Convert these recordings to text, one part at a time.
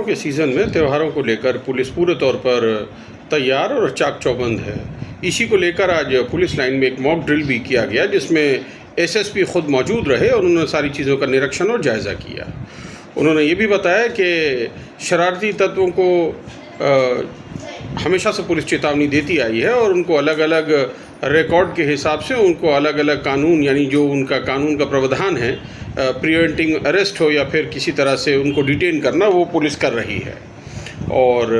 के सीज़न में त्योहारों को लेकर पुलिस पूरे तौर पर तैयार और चाक चौबंद है। इसी को लेकर आज पुलिस लाइन में एक मॉक ड्रिल भी किया गया, जिसमें एसएसपी खुद मौजूद रहे और उन्होंने सारी चीज़ों का निरीक्षण और जायज़ा किया। उन्होंने ये भी बताया कि शरारती तत्वों को हमेशा से पुलिस चेतावनी देती आई है और उनको अलग अलग रिकॉर्ड के हिसाब से उनको अलग अलग कानून, यानी जो उनका कानून का प्रावधान है, प्रिवेंटिंग अरेस्ट हो या फिर किसी तरह से उनको डिटेन करना, वो पुलिस कर रही है। और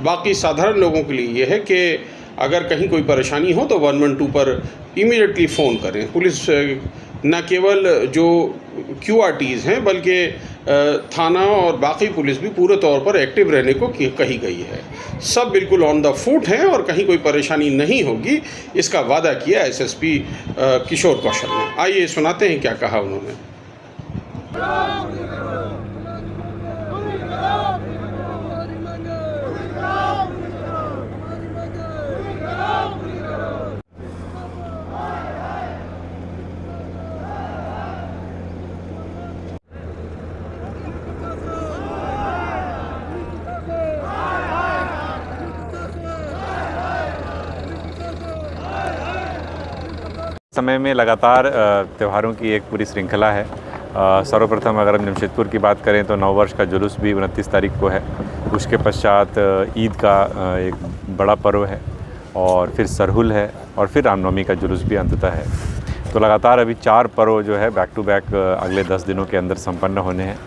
बाकी साधारण लोगों के लिए ये है कि अगर कहीं कोई परेशानी हो तो 112 पर इमीडिएटली फ़ोन करें। पुलिस न केवल जो QRTs हैं बल्कि थाना और बाकी पुलिस भी पूरे तौर पर एक्टिव रहने को कही गई है। सब बिल्कुल ऑन द फुट हैं और कहीं कोई परेशानी नहीं होगी, इसका वादा किया एसएसपी किशोर कौशल ने। आइए सुनाते हैं क्या कहा उन्होंने। समय में लगातार त्योहारों की एक पूरी श्रृंखला है। सर्वप्रथम अगर हम जमशेदपुर की बात करें तो नववर्ष का जुलूस भी 29 तारीख को है। उसके पश्चात ईद का एक बड़ा पर्व है और फिर सरहुल है और फिर रामनवमी का जुलूस भी अंततः है। तो लगातार अभी 4 पर्व जो है बैक टू बैक अगले 10 दिनों के अंदर संपन्न होने हैं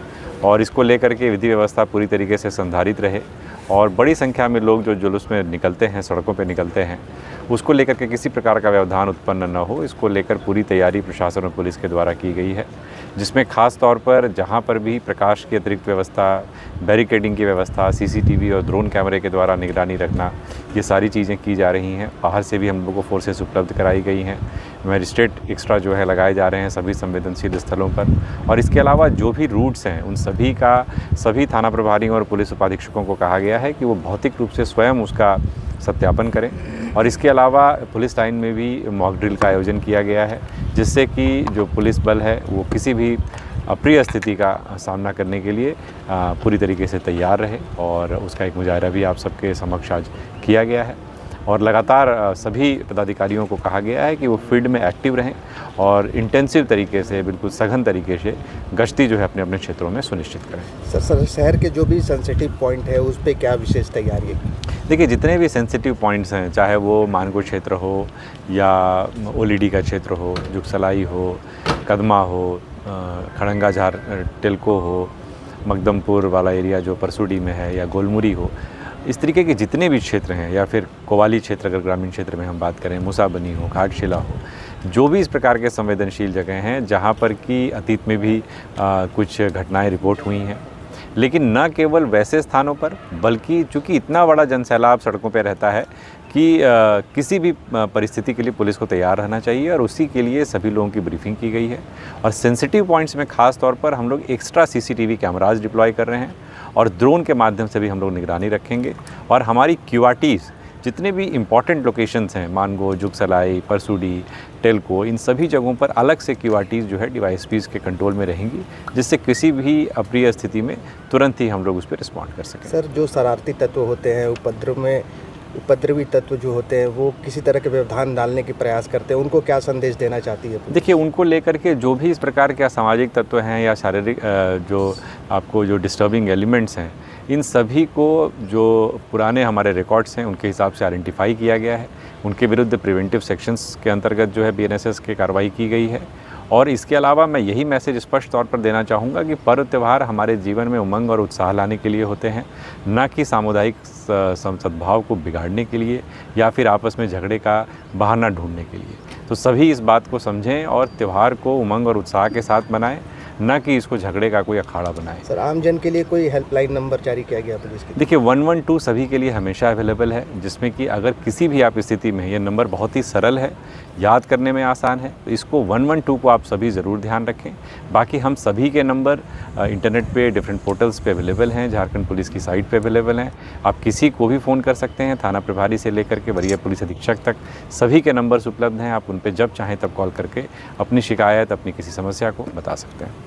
और इसको लेकर के विधि व्यवस्था पूरी तरीके से संधारित रहे और बड़ी संख्या में लोग जो जुलूस में निकलते हैं, सड़कों पे निकलते हैं, उसको लेकर के किसी प्रकार का व्यवधान उत्पन्न न हो, इसको लेकर पूरी तैयारी प्रशासन और पुलिस के द्वारा की गई है, जिसमें ख़ास तौर पर जहां पर भी प्रकाश की अतिरिक्त व्यवस्था, बैरिकेडिंग की व्यवस्था, CCTV और ड्रोन कैमरे के द्वारा निगरानी रखना, ये सारी चीज़ें की जा रही हैं। बाहर से भी हम लोगों को फोर्सेस उपलब्ध कराई गई हैं। मैजिस्ट्रेट एक्स्ट्रा जो है लगाए जा रहे हैं सभी संवेदनशील स्थलों पर। और इसके अलावा जो भी रूट्स हैं उन सभी का सभी थाना प्रभारियों और पुलिस उपाधीक्षकों को कहा गया है कि वो भौतिक रूप से स्वयं उसका सत्यापन करें। और इसके अलावा पुलिस लाइन में भी मॉक ड्रिल का आयोजन किया गया है, जिससे कि जो पुलिस बल है वो किसी भी अप्रिय स्थिति का सामना करने के लिए पूरी तरीके से तैयार रहे। और उसका एक मुजाहरा भी आप सबके समक्ष आज किया गया है। और लगातार सभी पदाधिकारियों को कहा गया है कि वो फील्ड में एक्टिव रहें और इंटेंसिव तरीके से, बिल्कुल सघन तरीके से गश्ती जो है अपने अपने क्षेत्रों में सुनिश्चित करें। सर, शहर के जो भी सेंसिटिव पॉइंट है उस पर क्या विशेष तैयारी है? देखिए, जितने भी सेंसिटिव पॉइंट्स हैं, चाहे वो मानगुड़ क्षेत्र हो या OLD का क्षेत्र हो, जुगसलाई हो, कदमा हो, खड़ंगा झार टेल्को हो, मकदमपुर वाला एरिया जो परसुडी में है, या गोलमुरी हो, इस तरीके के जितने भी क्षेत्र हैं, या फिर कोवाली क्षेत्र अगर ग्रामीण क्षेत्र में हम बात करें, मूसाबनी हो, घाटशिला हो, जो भी इस प्रकार के संवेदनशील जगह हैं जहां पर कि अतीत में भी कुछ घटनाएं रिपोर्ट हुई हैं, लेकिन न केवल वैसे स्थानों पर, बल्कि चूँकि इतना बड़ा जनसैलाब सड़कों पर रहता है कि किसी भी परिस्थिति के लिए पुलिस को तैयार रहना चाहिए और उसी के लिए सभी लोगों की ब्रीफिंग की गई है। और सेंसिटिव पॉइंट्स में ख़ास तौर पर हम लोग एक्स्ट्रा CCTV कैमराज डिप्लॉय कर रहे हैं और ड्रोन के माध्यम से भी हम लोग निगरानी रखेंगे। और हमारी QRTs जितने भी इम्पॉर्टेंट लोकेशंस हैं, मानगो, जुगसलाई, परसुडी, टेल्को, इन सभी जगहों पर अलग से QRTs जो है DYSPs के कंट्रोल में रहेंगी, जिससे किसी भी अप्रिय स्थिति में तुरंत ही हम लोग उस पर रिस्पॉन्ड कर सकें। सर, जो शरारती तत्व होते हैं, उपद्रवी तत्व जो होते हैं, वो किसी तरह के व्यवधान डालने के प्रयास करते हैं, उनको क्या संदेश देना चाहती है? देखिए, उनको लेकर के जो भी इस प्रकार के असामाजिक तत्व हैं या शारीरिक जो डिस्टर्बिंग एलिमेंट्स हैं, इन सभी को जो पुराने हमारे रिकॉर्ड्स हैं उनके हिसाब से आइडेंटिफाई किया गया है। उनके विरुद्ध प्रिवेंटिव सेक्शंस के अंतर्गत जो है BNSS की कार्रवाई की गई है। और इसके अलावा मैं यही मैसेज स्पष्ट तौर पर देना चाहूँगा कि पर्व त्यौहार हमारे जीवन में उमंग और उत्साह लाने के लिए होते हैं, न कि सामुदायिक सद्भाव को बिगाड़ने के लिए या फिर आपस में झगड़े का बहाना ढूंढने के लिए। तो सभी इस बात को समझें और त्यौहार को उमंग और उत्साह के साथ मनाएं, न कि इसको झगड़े का कोई अखाड़ा बनाए। सर, आमजन के लिए कोई हेल्पलाइन नंबर जारी किया गया पुलिस की? देखिए, 112 सभी के लिए हमेशा अवेलेबल है, जिसमें कि अगर किसी भी आप स्थिति में, ये नंबर बहुत ही सरल है, याद करने में आसान है, तो इसको 112 को आप सभी ज़रूर ध्यान रखें। बाकी हम सभी के नंबर इंटरनेट पे डिफरेंट पोर्टल्स पे अवेलेबल हैं, झारखंड पुलिस की साइट पे अवेलेबल हैं। आप किसी को भी फ़ोन कर सकते हैं, थाना प्रभारी से लेकर के वरीय पुलिस अधीक्षक तक सभी के नंबर्स उपलब्ध हैं। आप उन पर जब चाहें तब कॉल करके अपनी शिकायत, अपनी किसी समस्या को बता सकते हैं।